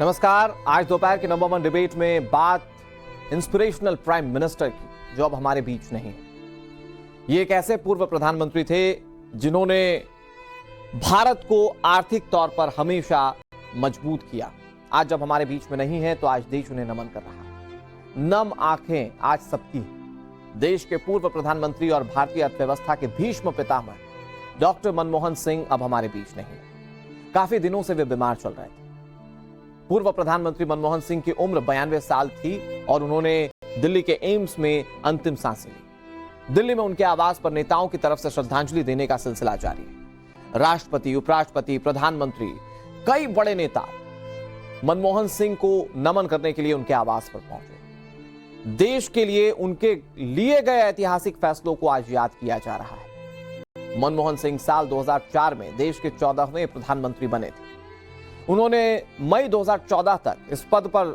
नमस्कार। आज दोपहर के नंबर 1 डिबेट में बात इंस्पिरेशनल प्राइम मिनिस्टर की, जो अब हमारे बीच नहीं है। ये एक ऐसे पूर्व प्रधानमंत्री थे जिन्होंने भारत को आर्थिक तौर पर हमेशा मजबूत किया। आज जब हमारे बीच में नहीं है तो आज देश उन्हें नमन कर रहा है। नम आंखें आज सबकी। देश के पूर्व प्रधानमंत्री और भारतीय अर्थव्यवस्था के भीष्म पितामह डॉक्टर मनमोहन सिंह अब हमारे बीच नहीं है। काफी दिनों से वे बीमार चल रहे थे। पूर्व प्रधानमंत्री मनमोहन सिंह की उम्र 92 साल थी और उन्होंने दिल्ली के एम्स में अंतिम सांसें ली। दिल्ली में उनके आवास पर नेताओं की तरफ से श्रद्धांजलि देने का सिलसिला जारी है। राष्ट्रपति, उपराष्ट्रपति, प्रधानमंत्री, कई बड़े नेता मनमोहन सिंह को नमन करने के लिए उनके आवास पर पहुंचे। देश के लिए उनके लिए गए ऐतिहासिक फैसलों को आज याद किया जा रहा है। मनमोहन सिंह साल 2004 में देश के 14वें प्रधानमंत्री बने थे। उन्होंने मई 2014 तक इस पद पर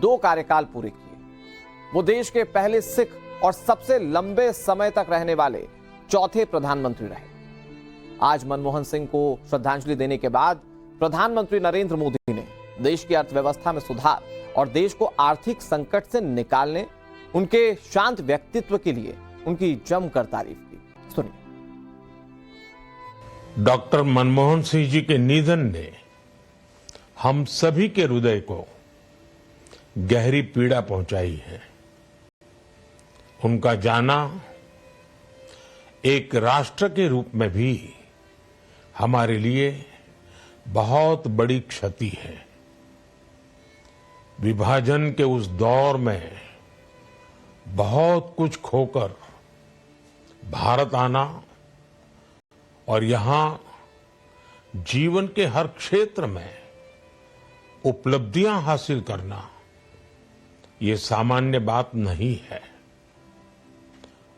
2 कार्यकाल पूरे किए। वो देश के पहले सिख और सबसे लंबे समय तक रहने वाले चौथे प्रधानमंत्री रहे। आज मनमोहन सिंह को श्रद्धांजलि देने के बाद प्रधानमंत्री नरेंद्र मोदी ने देश की अर्थव्यवस्था में सुधार और देश को आर्थिक संकट से निकालने, उनके शांत व्यक्तित्व के लिए उनकी जमकर तारीफ की। सुनिए। डॉक्टर मनमोहन सिंह जी के निधन ने हम सभी के हृदय को गहरी पीड़ा पहुंचाई है। उनका जाना एक राष्ट्र के रूप में भी हमारे लिए बहुत बड़ी क्षति है। विभाजन के उस दौर में बहुत कुछ खोकर भारत आना और यहां जीवन के हर क्षेत्र में उपलब्धियां हासिल करना, ये सामान्य बात नहीं है।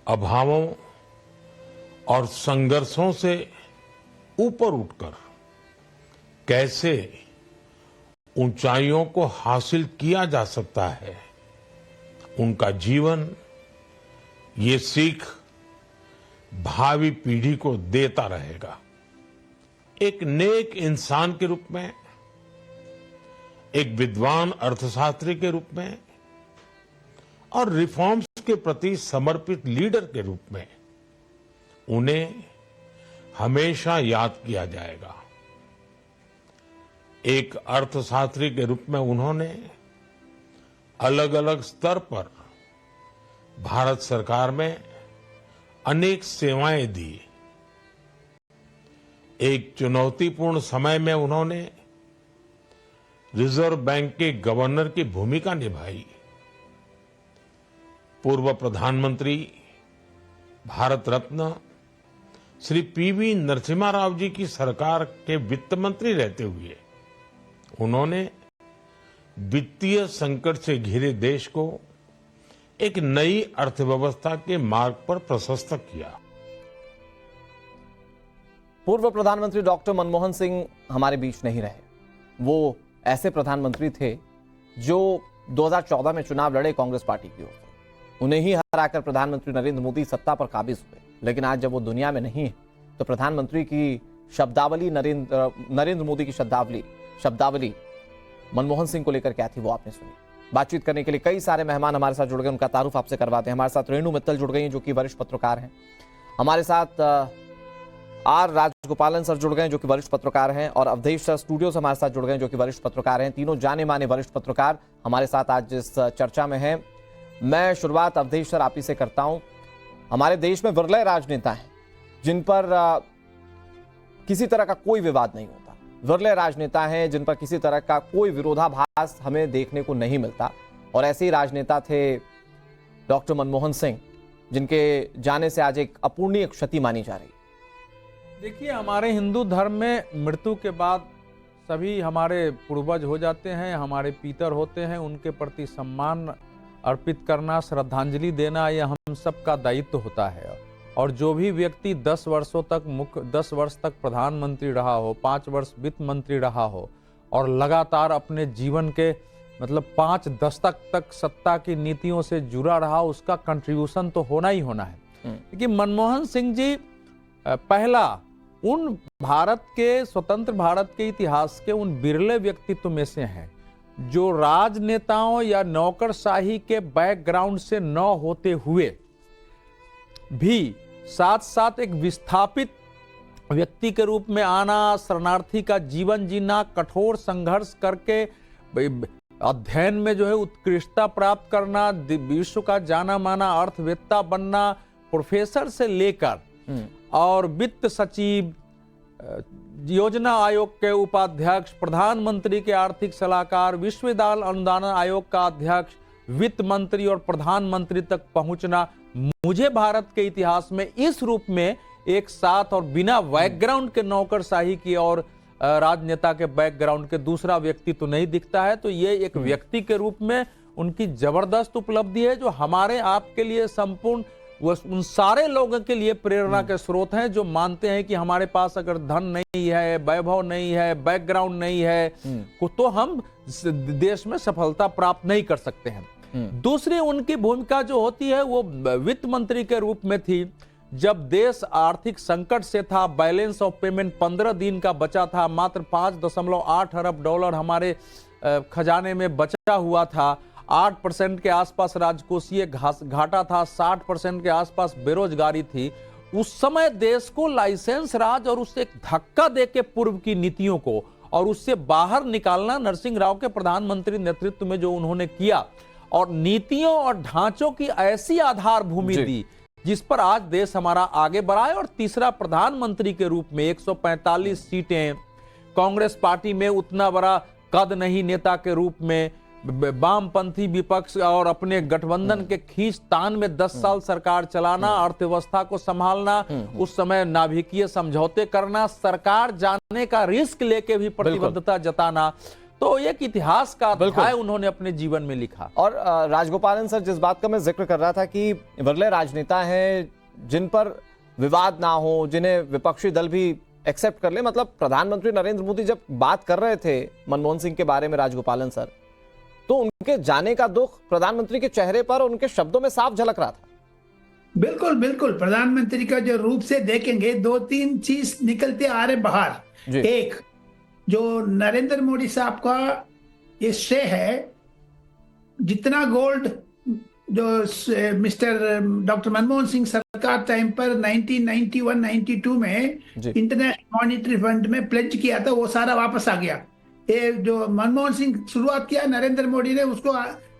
अभावों और संघर्षों से ऊपर उठकर कैसे ऊंचाइयों को हासिल किया जा सकता है, उनका जीवन ये सीख भावी पीढ़ी को देता रहेगा। एक नेक इंसान के रूप में, एक विद्वान अर्थशास्त्री के रूप में और रिफॉर्म्स के प्रति समर्पित लीडर के रूप में उन्हें हमेशा याद किया जाएगा। एक अर्थशास्त्री के रूप में उन्होंने अलग अलग स्तर पर भारत सरकार में अनेक सेवाएं दी। एक चुनौतीपूर्ण समय में उन्होंने रिजर्व बैंक के गवर्नर की भूमिका निभाई। पूर्व प्रधानमंत्री, भारत रत्न श्री पीवी नरसिम्हा राव जी की सरकार के वित्त मंत्री रहते हुए उन्होंने वित्तीय संकट से घिरे देश को एक नई अर्थव्यवस्था के मार्ग पर प्रशस्त किया। पूर्व प्रधानमंत्री डॉक्टर मनमोहन सिंह हमारे बीच नहीं रहे। वो ऐसे प्रधानमंत्री थे जो 2014 में चुनाव लड़े कांग्रेस पार्टी की ओर से। उन्हें ही हराकर प्रधानमंत्री नरेंद्र मोदी सत्ता पर काबिज हुए। लेकिन आज जब वो दुनिया में नहीं है तो प्रधानमंत्री की शब्दावली, नरेंद्र मोदी की शब्दावली मनमोहन सिंह को लेकर क्या थी वो आपने सुनी। बातचीत करने के लिए कई सारे मेहमान हमारे साथ जुड़ गए, उनका तारुफ आपसे करवाते हैं। हमारे साथ रेणु मित्तल जुड़ गई हैं, जो कि वरिष्ठ पत्रकार हैं। हमारे साथ आर राजगोपालन सर जुड़ गए, जो कि वरिष्ठ पत्रकार हैं, और अवधेश सर स्टूडियो से हमारे साथ जुड़ गए, जो कि वरिष्ठ पत्रकार हैं। तीनों जाने माने वरिष्ठ पत्रकार हमारे साथ आज इस चर्चा में हैं। मैं शुरुआत अवधेश सर आप ही से करता हूं। हमारे देश में विरले राजनेता हैं जिन पर किसी तरह का कोई विवाद नहीं होता। विरले राजनेता हैं जिन पर किसी तरह का कोई विरोधाभास हमें देखने को नहीं मिलता। और ऐसे ही राजनेता थे डॉक्टर मनमोहन सिंह, जिनके जाने से आज एक अपूर्णीय क्षति मानी जा रही है। देखिए, हमारे हिंदू धर्म में मृत्यु के बाद सभी हमारे पूर्वज हो जाते हैं, हमारे पितर होते हैं। उनके प्रति सम्मान अर्पित करना, श्रद्धांजलि देना, यह हम सबका दायित्व होता है। और जो भी व्यक्ति 10 वर्ष तक प्रधानमंत्री रहा हो, 5 वर्ष वित्त मंत्री रहा हो और लगातार अपने जीवन के 5 दशक तक सत्ता की नीतियों से जुड़ा रहा, उसका कंट्रीब्यूशन तो होना ही होना है। लेकिन मनमोहन सिंह जी पहला उन भारत के स्वतंत्र भारत के इतिहास के उन बिरले व्यक्तित्व में से हैं जो राजनेताओं या नौकरशाही के बैकग्राउंड से न होते हुए भी साथ साथ एक विस्थापित व्यक्ति के रूप में आना, शरणार्थी का जीवन जीना, कठोर संघर्ष करके अध्ययन में जो है उत्कृष्टता प्राप्त करना, विश्व का जाना माना अर्थवेत्ता बनना, प्रोफेसर से लेकर और वित्त सचिव, योजना आयोग के उपाध्यक्ष, प्रधानमंत्री के आर्थिक सलाहकार, विश्वविद्यालय अनुदान आयोग का अध्यक्ष, वित्त मंत्री और प्रधानमंत्री तक पहुंचना, मुझे भारत के इतिहास में इस रूप में एक साथ और बिना बैकग्राउंड के नौकरशाही की और राजनेता के बैकग्राउंड के दूसरा व्यक्ति तो नहीं दिखता है। तो ये एक व्यक्ति के रूप में उनकी जबरदस्त उपलब्धि है, जो हमारे आपके लिए संपूर्ण उन सारे लोगों के लिए प्रेरणा के स्रोत हैं जो मानते हैं कि हमारे पास अगर धन नहीं है, वैभव नहीं है, बैकग्राउंड नहीं है तो हम देश में सफलता प्राप्त नहीं कर सकते हैं। दूसरी उनकी भूमिका जो होती है वो वित्त मंत्री के रूप में थी। जब देश आर्थिक संकट से था, बैलेंस ऑफ पेमेंट 15 दिन का बचा था, मात्र 5.8 अरब डॉलर हमारे खजाने में बचा हुआ था, 8% के आसपास राजकोषीय घाटा था, 60% के आसपास बेरोजगारी थी। उस समय देश को लाइसेंस राज और उससे एक धक्का देके पूर्व की नीतियों को और उससे बाहर निकालना नरसिंह राव के प्रधानमंत्री नेतृत्व में जो उन्होंने किया और नीतियों और ढांचों की ऐसी आधार भूमि दी जिस पर आज देश हमारा आगे बढ़ा है। और तीसरा, प्रधानमंत्री के रूप में 145 सीटें, कांग्रेस पार्टी में उतना बड़ा कद नहीं नेता के रूप में, वामपंथी विपक्ष और अपने गठबंधन के खींचतान में 10 साल सरकार चलाना, अर्थव्यवस्था को संभालना, उस समय नाभिकीय समझौते करना, सरकार जाने का रिस्क लेके भी प्रतिबद्धता जताना, तो एक इतिहास का अध्याय उन्होंने अपने जीवन में लिखा। और राजगोपालन सर, जिस बात का मैं जिक्र कर रहा था कि विरले राजनेता हैं जिन पर विवाद ना हो, जिन्हें विपक्षी दल भी एक्सेप्ट कर ले, मतलब प्रधानमंत्री नरेंद्र मोदी जब बात कर रहे थे मनमोहन सिंह के बारे में, राजगोपालन सर, तो उनके जाने का दुख प्रधानमंत्री के चेहरे पर और उनके शब्दों में साफ झलक रहा था। बिल्कुल बिल्कुल, प्रधानमंत्री का जो रूप से देखेंगे 2-3 चीज निकलते आ रहे बाहर। एक, जो नरेंद्र मोदी साहब का ये श्रेय है, जितना गोल्ड जो मिस्टर डॉक्टर मनमोहन सिंह सरकार टाइम पर 1991-92 में इंटरनेशनल मॉनिटरी फंड में प्लेज किया था, वो सारा वापस आ गया। ये जो मनमोहन सिंह शुरुआत किया, नरेंद्र मोदी ने उसको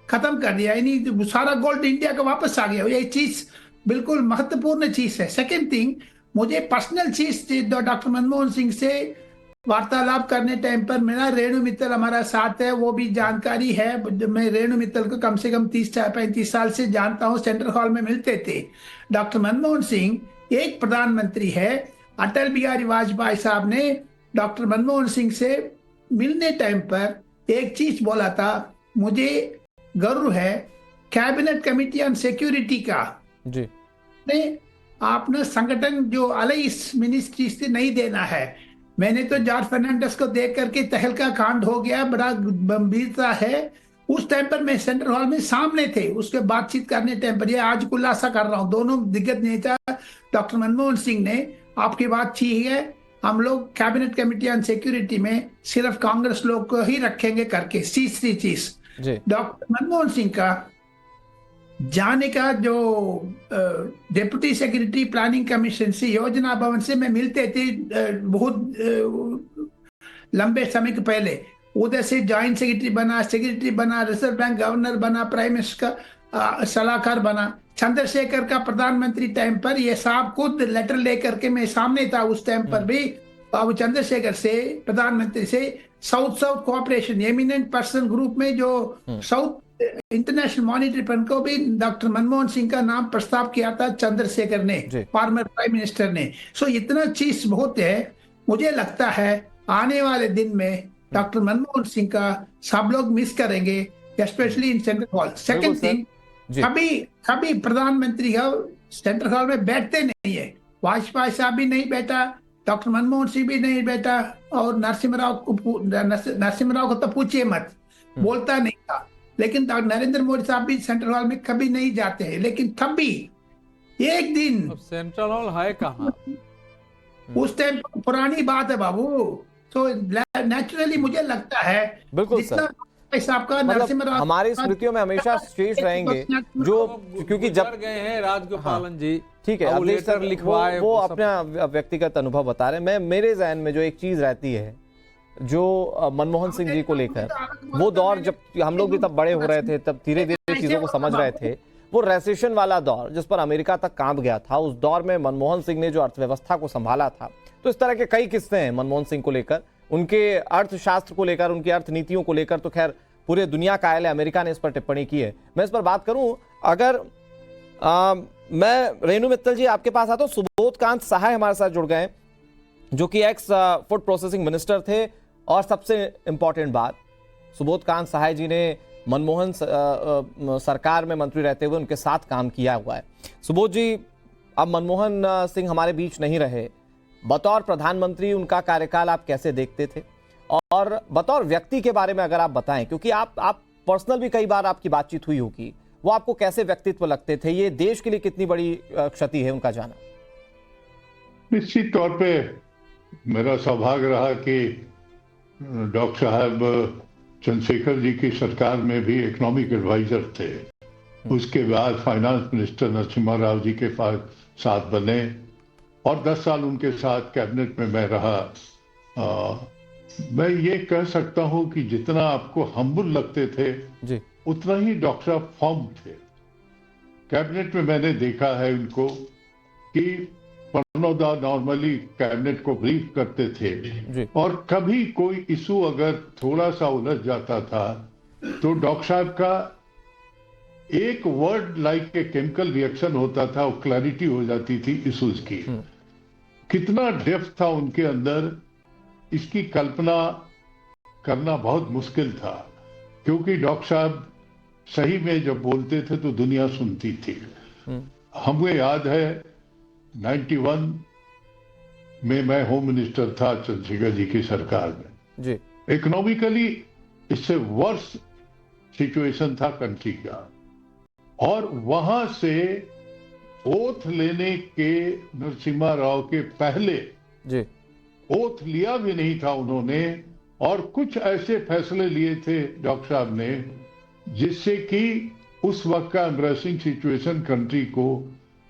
खत्म कर दिया, यानी सारा गोल्ड इंडिया का वापस आ गया। ये चीज बिल्कुल महत्वपूर्ण चीज है। सेकेंड थिंग, मुझे पर्सनल चीज डॉक्टर मनमोहन सिंह से वार्तालाप करने टाइम पर, मेरा रेणु मित्तल हमारा साथ है, वो भी जानकारी है। मैं रेणु मित्तल को कम से कम 30-35 साल से जानता हूँ, सेंट्रल हॉल में मिलते थे। डॉक्टर मनमोहन सिंह एक प्रधानमंत्री है। अटल बिहारी वाजपेयी साहब ने डॉक्टर मनमोहन सिंह से मिलने टाइम पर एक चीज बोला था, मुझे गर्व है कैबिनेट कमेटी ऑन सिक्योरिटी का जी ने आपने संगठन जो अलाइंस मिनिस्ट्री से नहीं देना है। मैंने तो जॉर्ज फर्नांडिस को देख करके तहलका कांड हो गया, बड़ा गंभीरता है। उस टाइम पर मैं सेंट्रल हॉल में सामने थे, उसके बातचीत करने टाइम पर, ये आज खुलासा कर रहा हूँ, दोनों दिग्गज नेता डॉक्टर मनमोहन सिंह ने आपकी बात ठीक है, हम लोग कैबिनेट कमेटी ऑन सिक्योरिटी में सिर्फ कांग्रेस लोग को ही रखेंगे करके। तीसरी चीज, डॉक्टर मनमोहन सिंह का जाने का जो डिप्टी सेक्रेटरी प्लानिंग कमीशन से, योजना भवन से मैं मिलते थे बहुत लंबे समय के पहले, उधर से जॉइंट सेक्रेटरी बना, रिजर्व बैंक गवर्नर बना, प्राइम मिनिस्टर का सलाहकार बना, चंद्रशेखर का प्रधानमंत्री टाइम पर ये साहब खुद लेटर लेकर के मैं सामने था उस टाइम पर भी, बाबू चंद्रशेखर से, प्रधानमंत्री से, south cooperation eminent person group में जो साउथ इंटरनेशनल मॉनिटरी फंड को भी डॉक्टर मनमोहन सिंह का नाम प्रस्ताव किया था चंद्रशेखर ने, फॉर्मर प्राइम मिनिस्टर ने। सो इतना चीज बहुत है। मुझे लगता है आने वाले दिन में डॉक्टर मनमोहन सिंह का सब लोग मिस करेंगे, specially in central hall. Second thing, कभी प्रधानमंत्री सेंट्रल हॉल में बैठते नहीं है। वाजपेयी साहब भी नहीं बैठा, डॉक्टर मनमोहन सिंह भी नहीं बैठा, और नरसिम्हा राव को तो पूछिए मत, बोलता नहीं था। लेकिन नरेंद्र मोदी साहब भी सेंट्रल हॉल में कभी नहीं जाते हैं। लेकिन तब भी एक दिन, सेंट्रल हॉल है कहाँ? उस टाइम पुरानी बात है बाबू। तो नेचुरली मुझे लगता है बिल्कुल जितना साहब का, मतलब नरसिम्हा राव हमारी स्मृतियों में हमेशा शेष रहेंगे जो, क्योंकि जब गुजर गए हैं राजगोपालन जी, ठीक है, अब वो अवधेश लेटर सर लिखवाए, वो सब- अपना व्यक्तिगत अनुभव बता रहे हैं। मैं, मेरे जहन में जो एक चीज रहती है, जो मनमोहन सिंह जी को लेकर, वो दौर जब हम लोग भी तब बड़े हो रहे थे, तब धीरे धीरे चीजों को समझ रहे थे, वो रेसेशन वाला दौर जिस पर अमेरिका तक कांप गया था, उस दौर में मनमोहन सिंह ने जो अर्थव्यवस्था को संभाला था, तो इस तरह के कई किस्से हैं मनमोहन सिंह को लेकर, उनके अर्थशास्त्र को लेकर, उनकी अर्थनीतियों को लेकर, तो खैर पूरे दुनिया का आयल है, अमेरिका ने इस पर टिप्पणी की है। मैं इस पर बात करूं, अगर मैं रेणु मित्तल जी आपके पास आता हूं, सुबोध कांत सहाय हमारे साथ जुड़ गए हैं, जो कि एक्स फूड प्रोसेसिंग मिनिस्टर थे, और सबसे इंपॉर्टेंट बात, सुबोध कांत सहाय जी ने मनमोहन सरकार में मंत्री रहते हुए उनके साथ काम किया हुआ है। सुबोध जी, अब मनमोहन सिंह हमारे बीच नहीं रहे, बतौर प्रधानमंत्री उनका कार्यकाल आप कैसे देखते थे, और बतौर व्यक्ति के बारे में अगर आप बताएं, क्योंकि आप पर्सनल भी कई बार आपकी बातचीत हुई होगी, वो आपको कैसे व्यक्तित्व लगते थे, ये देश के लिए कितनी बड़ी क्षति है उनका जाना? निश्चित तौर पे मेरा सौभाग्य रहा कि डॉक्टर साहब चंद्रशेखर जी की सरकार में भी इकोनॉमिक एडवाइजर थे। उसके बाद फाइनेंस मिनिस्टर नरसिम्हा राव जी के साथ बने, और 10 साल उनके साथ कैबिनेट में मैं रहा। मैं ये कह सकता हूं कि जितना आपको हम्बल लगते थे जी, उतना ही डॉक्टर साहब फॉर्म थे। कैबिनेट में मैंने देखा है उनको कि प्रणोदा नॉर्मली कैबिनेट को ब्रीफ करते थे, जी, और कभी कोई इशू अगर थोड़ा सा उलझ जाता था तो डॉक्टर साहब का एक word like a chemical reaction होता था, वो क्लैरिटी हो जाती थी इश्यूज की। कितना डेप्थ था उनके अंदर, इसकी कल्पना करना बहुत मुश्किल था, क्योंकि डॉक्टर साहब सही में जब बोलते थे तो दुनिया सुनती थी। हमें याद है 91 में मैं होम मिनिस्टर था चंद्रशेखर जी की सरकार में जी, इकोनॉमिकली इससे वर्स सिचुएशन था कंट्री का, और वहां से ओथ लेने के नरसिम्हा राव के पहले जी, ओथ लिया भी नहीं था उन्होंने, और कुछ ऐसे फैसले लिए थे डॉक्टर साहब ने जिससे कि उस वक्त का एम्ब्रेसिंग सिचुएशन कंट्री को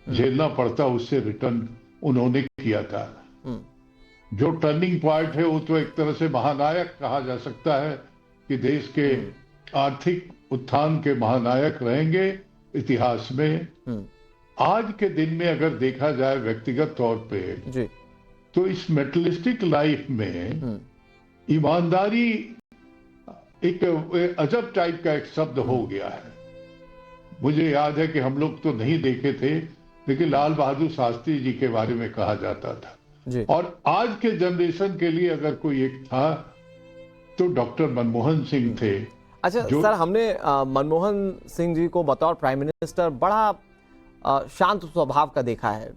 झेलना पड़ता, उससे रिटर्न उन्होंने किया था। जो टर्निंग पॉइंट है वो तो एक तरह से महानायक कहा जा सकता है कि देश के आर्थिक उत्थान के महानायक रहेंगे इतिहास में। आज के दिन में अगर देखा जाए व्यक्तिगत तौर पे जी, तो इस मेटलिस्टिक लाइफ में ईमानदारी एक अजब टाइप का एक शब्द हो गया है। मुझे याद है कि हम लोग तो नहीं देखे थे, लेकिन लाल बहादुर शास्त्री जी के बारे में कहा जाता था जी, और आज के जनरेशन के लिए अगर कोई एक था तो डॉक्टर मनमोहन सिंह थे। अच्छा सर, हमने मनमोहन सिंह जी को बतौर प्राइम मिनिस्टर बड़ा शांत स्वभाव का देखा है।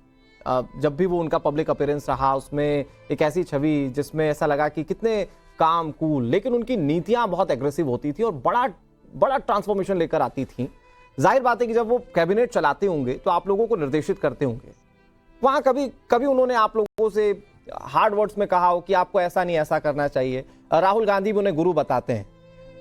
जब भी वो उनका पब्लिक अपीयरेंस रहा, उसमें एक ऐसी छवि जिसमें ऐसा लगा कि कितने काम कूल, लेकिन उनकी नीतियां बहुत एग्रेसिव होती थी और बड़ा बड़ा ट्रांसफॉर्मेशन लेकर आती थी। जाहिर बात है कि जब वो कैबिनेट चलाते होंगे तो आप लोगों को निर्देशित करते होंगे, वहां कभी कभी उन्होंने आप लोगों से हार्ड वर्ड्स में कहा हो कि आपको ऐसा नहीं ऐसा करना चाहिए। राहुल गांधी भी उन्हें गुरु बताते हैं,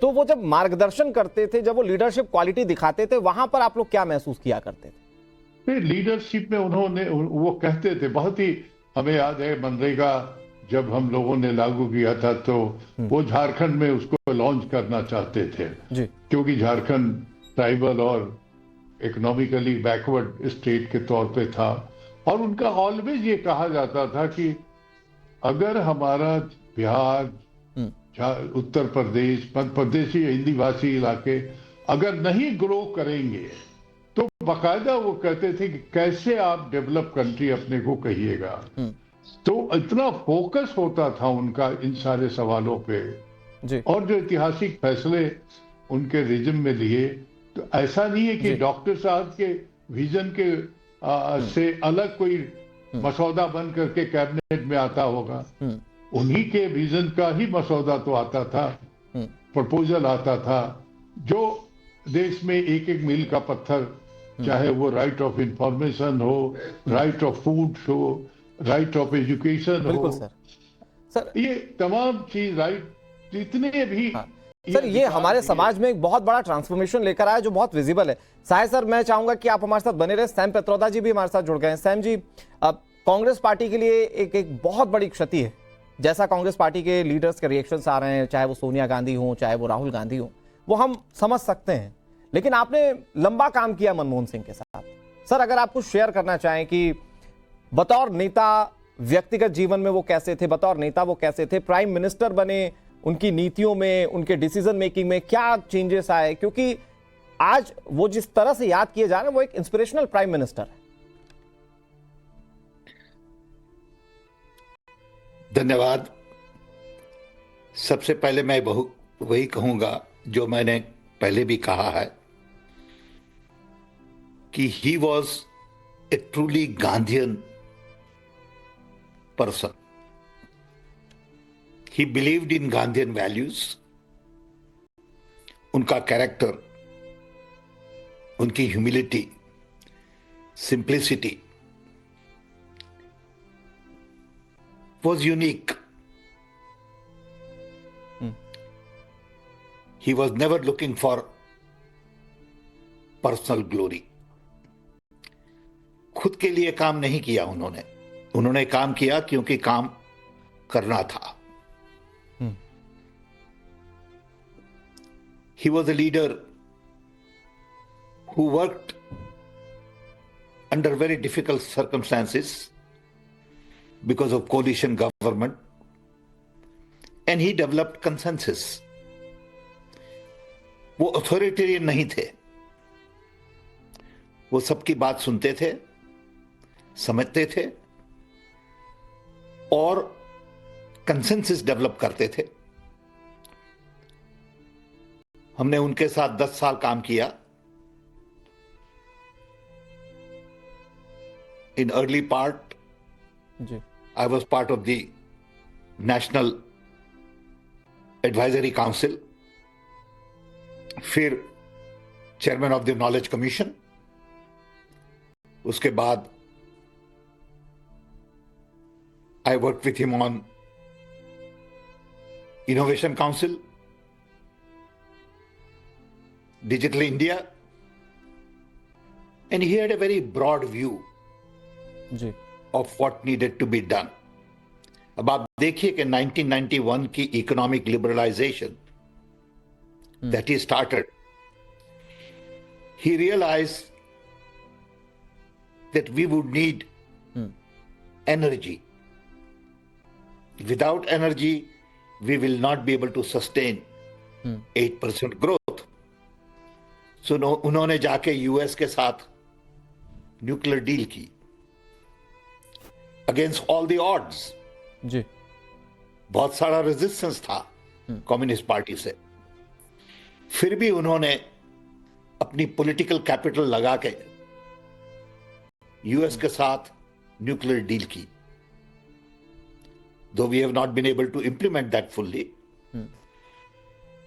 तो वो जब मार्गदर्शन करते थे, जब वो लीडरशिप क्वालिटी दिखाते थे, वहां पर आप लोग क्या महसूस किया करते थे? लीडरशिप में उन्होंने वो कहते थे बहुत ही, हमें याद है मनरेगा जब हम लोगों ने लागू किया था तो वो झारखंड में उसको लॉन्च करना चाहते थे जी, क्योंकि झारखंड ट्राइबल और इकोनॉमिकली बैकवर्ड स्टेट के तौर पे था, और उनका ऑलवेज ये कहा जाता था कि अगर हमारा बिहार, उत्तर प्रदेश, मध्य प्रदेश, हिंदी भाषी इलाके अगर नहीं ग्रो करेंगे तो बाकायदा वो कहते थे कि कैसे आप डेवलप कंट्री अपने को कहिएगा। तो इतना फोकस होता था उनका इन सारे सवालों पे जी, और जो ऐतिहासिक फैसले उनके रिजिम में लिए, तो ऐसा नहीं है कि डॉक्टर साहब के विजन के से अलग कोई मसौदा बन करके कैबिनेट में आता होगा। उन्हीं के विजन का ही मसौदा तो आता था, प्रपोजल आता था, जो देश में एक एक मील का पत्थर, चाहे वो राइट ऑफ इंफॉर्मेशन हो, राइट ऑफ फूड हो, राइट ऑफ एजुकेशन हो, बिल्कुल सर। ये तमाम चीज राइट जितने भी सर ये हमारे समाज में एक बहुत बड़ा ट्रांसफॉर्मेशन लेकर आया जो बहुत विजिबल है। साहे सर, मैं चाहूंगा कि आप हमारे साथ बने रहे। सैम पित्रोदा जी भी हमारे साथ जुड़ गए हैं। सैम जी, अब कांग्रेस पार्टी के लिए एक बहुत बड़ी क्षति है। जैसा कांग्रेस पार्टी के लीडर्स के रिएक्शंस आ रहे हैं, चाहे वो सोनिया गांधी हो, चाहे वो राहुल गांधी हो, वो हम समझ सकते हैं। लेकिन आपने लंबा काम किया मनमोहन सिंह के साथ। सर, अगर आप कुछ शेयर करना चाहें कि बतौर नेता व्यक्तिगत जीवन में वो कैसे थे, बतौर नेता वो कैसे थे, प्राइम मिनिस्टर बने, उनकी नीतियों में, उनके डिसीजन मेकिंग में क्या चेंजेस आए, क्योंकि आज वो जिस तरह से याद किए जा रहे हैं वो एक इंस्पिरेशनल प्राइम मिनिस्टर है। धन्यवाद। सबसे पहले मैं वही कहूंगा जो मैंने पहले भी कहा है कि he was a truly Gandhian person. He believed in Gandhian values. उनका कैरेक्टर, उनकी humility, simplicity was unique. He was never looking for personal glory. खुद के लिए काम नहीं किया उन्होंने काम किया क्योंकि काम करना था। He was a leader who worked under very difficult circumstances because of coalition government, and he developed consensus. वो अथॉरिटेरियन नहीं थे, वो सबकी बात सुनते थे, समझते थे और कंसेंसस डेवलप करते थे। हमने उनके साथ 10 साल काम किया। In early part, I was part of the National Advisory Council, फिर chairman of the knowledge commission, उसके बाद I worked with him on Innovation Council, Digital India, and he had a very broad view of what needed to be done. अब आप देखिए कि 1991 की economic liberalisation that he started, he realized that we would need energy. Without energy, we will not be able to sustain 8% growth. So उन्होंने जाके US के साथ nuclear deal की अगेंस्ट ऑल द ऑड्स। जी, बहुत सारा रेजिस्टेंस था communist party से, फिर भी उन्होंने अपनी पॉलिटिकल कैपिटल लगा के यूएस के साथ न्यूक्लियर डील की। Though we have not been able to implement that fully,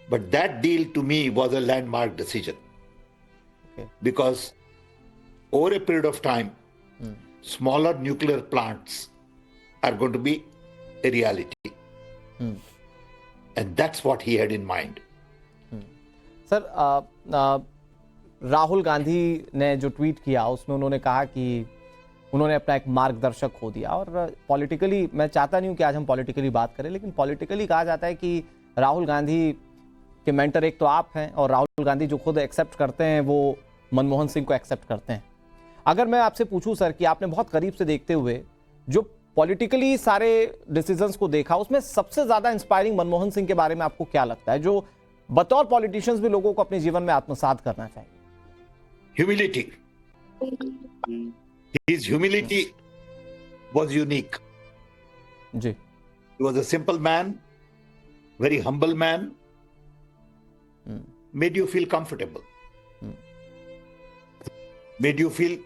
but that deal to me was a landmark decision. Because over a period of time, smaller nuclear plants are going to be a reality. And that's what he had in mind. Sir, Rahul Gandhi ने जो tweet किया उसमें उन्होंने कहा कि उन्होंने अपना एक मार्गदर्शक खो दिया। और पॉलिटिकली, मैं चाहता नहीं हूं कि आज हम पॉलिटिकली बात करें, लेकिन पॉलिटिकली कहा जाता है कि राहुल गांधी के मेंटर एक तो आप हैं, और राहुल गांधी जो खुद एक्सेप्ट करते हैं वो मनमोहन सिंह को एक्सेप्ट करते हैं। अगर मैं आपसे पूछूं सर कि आपने बहुत करीब से देखते हुए जो पॉलिटिकली सारे डिसीजंस को देखा, उसमें सबसे ज्यादा इंस्पायरिंग मनमोहन सिंह के बारे में आपको क्या लगता है, जो बतौर पॉलिटिशियंस भी लोगों को अपने जीवन में आत्मसात करना चाहिए? Humility. His humility was unique. जी, He was a simple man, very humble man, made you feel comfortable, made you feel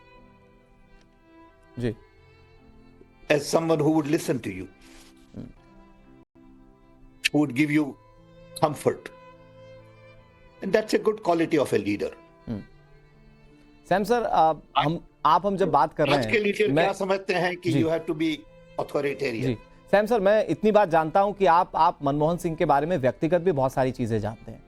जी, as someone who would listen to you, who would give you comfort. And that's a good quality of a leader. Sam sir, हम जब बात कर रहे हैं, आज के leader क्या समझते हैं कि you have to be authoritarian. जी, सैम सर, मैं इतनी बात जानता हूं कि आप मनमोहन सिंह के बारे में व्यक्तिगत भी बहुत सारी चीजें जानते हैं।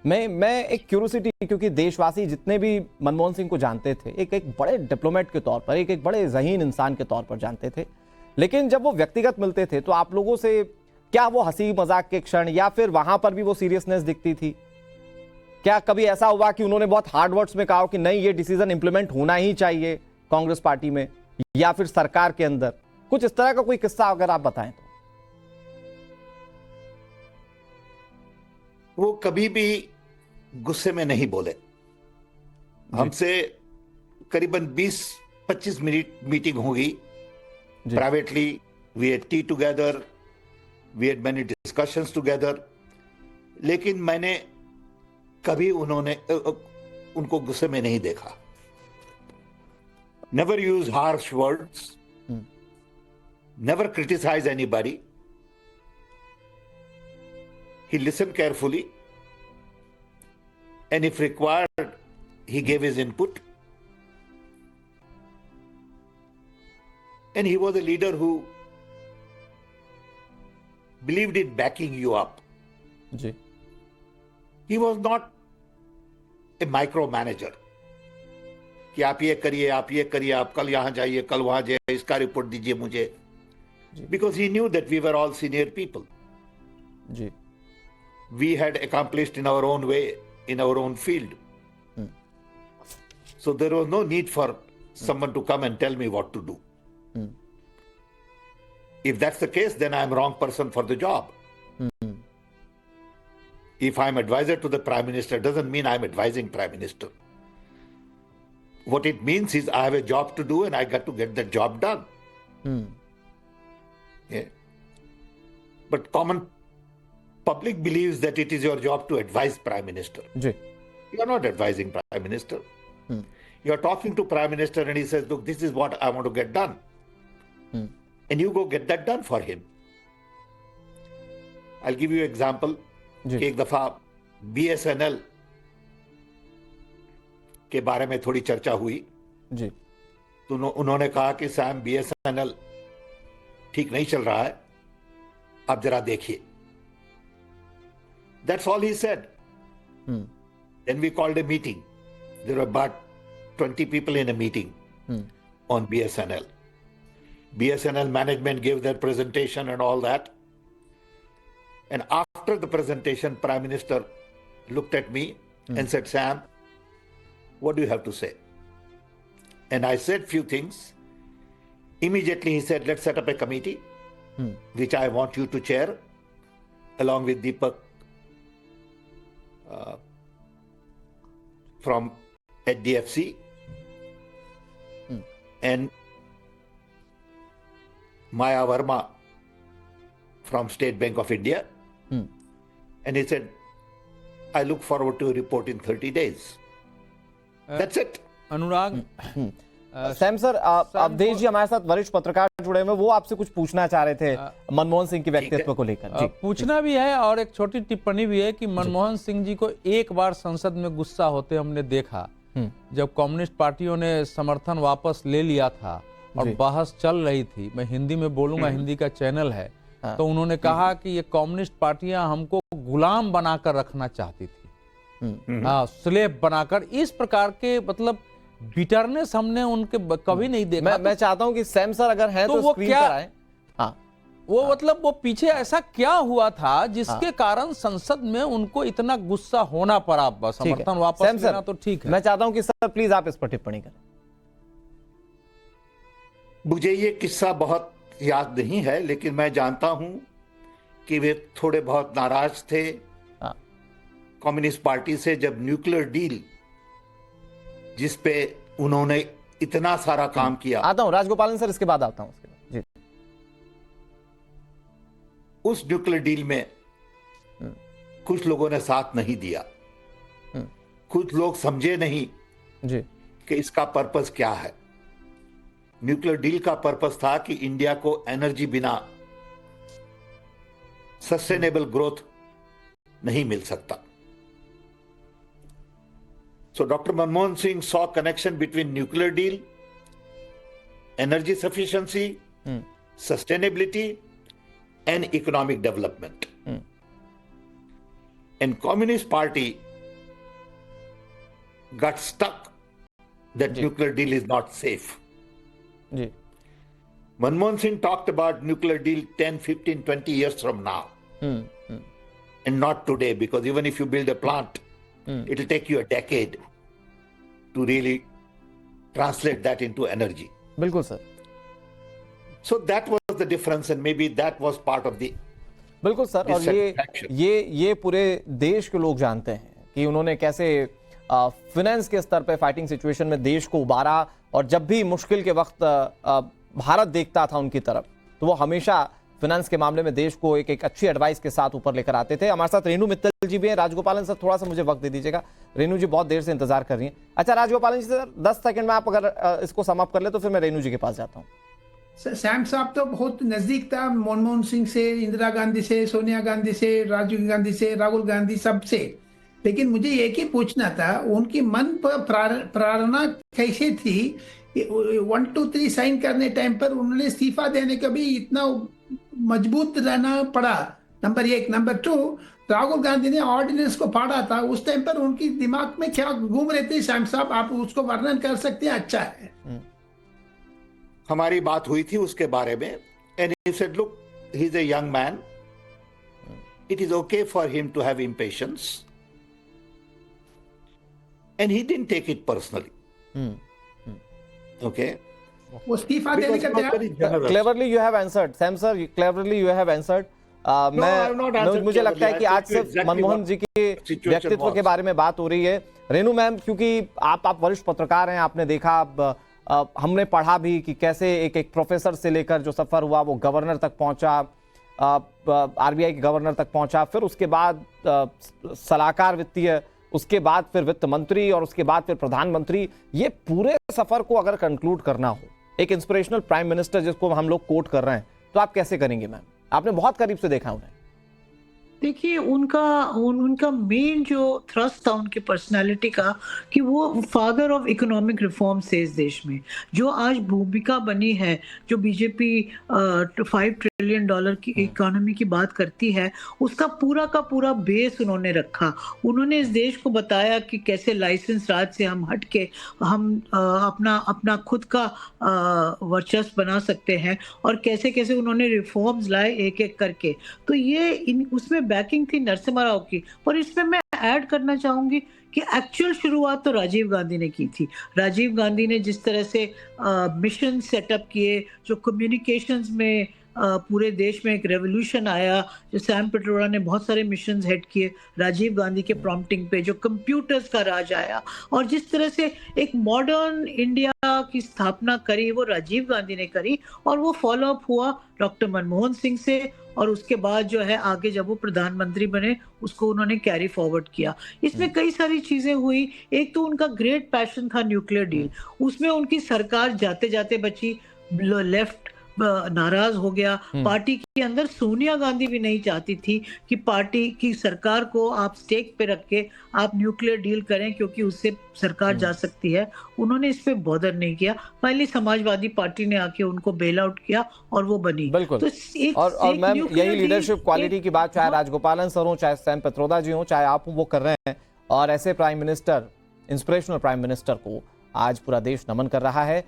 मैं एक क्यूरियोसिटी, क्योंकि देशवासी जितने भी मनमोहन सिंह को जानते थे एक बड़े डिप्लोमेट के तौर पर, एक बड़े ज़हीन इंसान के तौर पर जानते थे, लेकिन जब वो व्यक्तिगत मिलते थे तो आप लोगों से क्या वो हंसी मजाक के क्षण या फिर वहां पर भी वो सीरियसनेस दिखती थी? क्या कभी ऐसा हुआ कि उन्होंने बहुत हार्ड वर्ड्स में कहा कि नहीं ये डिसीजन इंप्लीमेंट होना ही चाहिए कांग्रेस पार्टी में या फिर सरकार के अंदर? कुछ इस तरह का कोई किस्सा अगर आप बताएं तो। वो कभी भी गुस्से में नहीं बोले। हमसे करीबन 20-25 मिनट मीटिंग होगी privately. We had tea together, we had many discussions together, लेकिन मैंने कभी उनको गुस्से में नहीं देखा। Never use harsh words, never criticise anybody. He listened carefully, and if required, he gave his input. And he was a leader who believed in backing you up. जी. He was not a micromanager. कि आप ये करिए, आप कल यहां जाइए, कल वहां जाइए, इसका रिपोर्ट दीजिए मुझे. Because he knew that we were all senior people. Ji. We had accomplished in our own way, in our own field. So there was no need for someone to come and tell me what to do. If that's the case, then I'm wrong person for the job. If I'm advisor to the Prime Minister, doesn't mean I'm advising Prime Minister. What it means is I have a job to do and I got to get that job done. Yeah. But common public believes that it is your job to advise Prime Minister. Ji. You are not advising Prime Minister. You are talking to Prime Minister and he says, look, this is what I want to get done. And you go get that done for him. I'll give you an example. कि एक दफा BSNL के बारे में थोड़ी चर्चा हुई जी. तो उन्होंने कहा कि सैम BSNL ठीक नहीं चल रहा है, आप जरा देखिए. That's all he said. Then we called a meeting. There were about 20 people in a meeting on BSNL. BSNL management gave their presentation and all that. And after the presentation, Prime Minister looked at me and said, Sam, what do you have to say? And I said few things. Immediately he said, let's set up a committee, which I want you to chair, along with Deepak from HDFC and Maya Verma from State Bank of India. And he said, I look forward to a report in 30 days. That's it. Anurag, Sam sir, Awadhesh ji हमारे साथ वरिष्ठ पत्रकार जुड़े हुए, वो आपसे कुछ पूछना चाह रहे थे मनमोहन सिंह के व्यक्तित्व को लेकर. पूछना भी है और एक छोटी टिप्पणी भी है कि मनमोहन सिंह जी को एक बार संसद में गुस्सा होते हमने देखा, जब कम्युनिस्ट पार्टियों ने समर्थन वापस ले लिया था और बहस चल रही थी. मैं हिंदी में बोलूंगा, हिंदी का चैनल है. तो उन्होंने कहा कि ये कम्युनिस्ट पार्टियां हमको गुलाम बनाकर रखना चाहती थी, स्लेव बनाकर. इस प्रकार के मतलब बिटरनेस हमने उनके कभी नहीं देखा. मैं चाहता हूं कि सैम सर अगर है तो वो स्क्रीन क्या पर आए. हाँ, वो मतलब वो पीछे ऐसा क्या हुआ था जिसके कारण संसद में उनको इतना गुस्सा होना पड़ा. समर्थन वापस लेना तो ठीक है. मैं चाहता हूं कि सर प्लीज आप इस पर टिप्पणी करें. मुझे ये किस्सा बहुत याद नहीं है, लेकिन मैं जानता हूं कि वे थोड़े बहुत नाराज थे कम्युनिस्ट पार्टी से, जब न्यूक्लियर डील जिस पे उन्होंने इतना सारा काम किया. आता हूं राजगोपालन सर, इसके बाद आता हूं जी. उस न्यूक्लियर डील में कुछ लोगों ने साथ नहीं दिया, कुछ लोग समझे नहीं जी कि इसका पर्पस क्या है. न्यूक्लियर डील का पर्पस था कि इंडिया को एनर्जी बिना सस्टेनेबल ग्रोथ नहीं मिल सकता. So Dr. Manmohan Singh saw connection between nuclear deal, energy sufficiency, sustainability, and economic development. And Communist Party got stuck that nuclear deal is not safe. जी Manmohan Singh talked about nuclear deal 10, 15, 20 years from now. And not today, because even if you build a plant, it'll take you a decade to really translate that into energy. बिल्कुल sir, So that was the difference, and maybe that was part of the बिल्कुल sir. और ये पूरे देश के लोग जानते हैं कि उन्होंने कैसे फाइनेंस के स्तर पे फाइटिंग सिचुएशन में देश को उबारा, और जब भी मुश्किल के वक्त भारत देखता था उनकी तरफ, तो वो हमेशा फाइनेंस के मामले में देश को एक अच्छी एडवाइस के साथ ऊपर लेकर आते थे। हमारे साथ रेणु मित्तल जी भी हैं। राजगोपालन सर, थोड़ा सा मुझे वक्त दे दीजिएगा, रेणु जी बहुत देर से इंतजार कर रही हैं। अच्छा राजगोपालन जी सर, 10 सेकंड में आप अगर इसको समाप्त कर ले तो फिर मैं रेणु जी के पास जाता हूँ। सैम साहब तो बहुत नजदीक था मनमोहन सिंह से, इंदिरा गांधी से, सोनिया गांधी से, राजीव गांधी से, राहुल गांधी, सबसे। लेकिन मुझे एक ही पूछना था, उनकी मन पर प्रेरणा कैसे थी? 1, 2, 3 साइन करने टाइम पर उन्होंने इस्तीफा देने का भी इतना मजबूत रहना पड़ा, नंबर 1। नंबर 2, राहुल गांधी ने ऑर्डिनेंस को पढ़ा था, उस टाइम पर उनकी दिमाग में क्या घूम रहे थे श्याम साहब, आप उसको वर्णन कर सकते हैं? अच्छा है, हमारी बात हुई थी उसके बारे में, and he said, look, he's a young man, it is okay for him to have impatience, and he didn't take it personally. Okay, वो इस्तीफा देने का तैयार। Cleverly you have answered Sam sir, cleverly you have answered. मुझे लगता है कि आज सिर्फ मनमोहन जी के व्यक्तित्व के बारे में बात हो रही है। रेणु मैम, क्योंकि आप वरिष्ठ पत्रकार हैं, आपने देखा, हमने पढ़ा भी कि कैसे एक प्रोफेसर से लेकर जो सफर हुआ वो गवर्नर तक पहुंचा, आरबीआई के गवर्नर तक पहुंचा, फिर उसके बाद सलाहकार वित्तीय, उसके बाद फिर वित्त मंत्री, और उसके बाद फिर प्रधानमंत्री। ये पूरे सफर को अगर कंक्लूड करना हो, एक इंस्पिरेशनल प्राइम मिनिस्टर जिसको हम लोग कोट कर रहे हैं, तो आप कैसे करेंगे मैम? आपने बहुत करीब से देखा उन्हें। देखिए, उनका मेन जो थ्रस्ट था उनकी पर्सनालिटी का, कि वो फादर ऑफ इकोनॉमिक रिफॉर्म्स थे इस देश में। जो आज भूमिका बनी है, जो बीजेपी $5 ट्रिलियन की इकोनॉमी की बात करती है, उसका पूरा का पूरा बेस उन्होंने रखा। उन्होंने इस देश को बताया कि कैसे लाइसेंस राज से हम हट के हम अपना खुद का वर्चस्व बना सकते हैं, और कैसे कैसे उन्होंने रिफॉर्म्स लाए एक एक करके। तो ये उसमें बैकिंग थी नरसिम्हा राव की। पर इसमें मैं ऐड करना चाहूंगी कि एक्चुअल शुरुआत तो राजीव गांधी ने की थी। राजीव गांधी ने जिस तरह से मिशन सेटअप किए, जो कम्युनिकेशंस में पूरे देश में एक रेवोल्यूशन आया, जो सैम पिट्रोडा ने बहुत सारे मिशंस हेड किए राजीव गांधी के प्रॉम्प्टिंग पे, जो कंप्यूटर्स का राज आया, और जिस तरह से एक मॉडर्न इंडिया की स्थापना करी वो राजीव गांधी ने करी, और वो फॉलो अप हुआ डॉक्टर मनमोहन सिंह से, और उसके बाद जो है आगे जब वो प्रधानमंत्री बने उसको उन्होंने कैरी फॉरवर्ड किया। इसमें कई सारी चीजें हुई। एक तो उनका ग्रेट पैशन था न्यूक्लियर डील, उसमें उनकी सरकार जाते जाते बची, लेफ्ट नाराज हो गया। पार्टी के अंदर सोनिया गांधी भी नहीं चाहती थी कि पार्टी की सरकार को आप स्टेक पे रख के आप न्यूक्लियर डील करें, क्योंकि उससे सरकार जा सकती है। उन्होंने इस पे बॉदर नहीं किया। पहले समाजवादी पार्टी ने आके उनको बेल आउट किया और वो बनी। बिल्कुल। तो और मैम, यही लीडरशिप क्वालिटी की बात चाहे राजगोपालन सर हो, चाहे सैम पित्रोदा जी हो, चाहे आप, वो कर रहे हैं। और ऐसे prime minister, inspirational prime minister को आज पूरा देश नमन कर रहा है।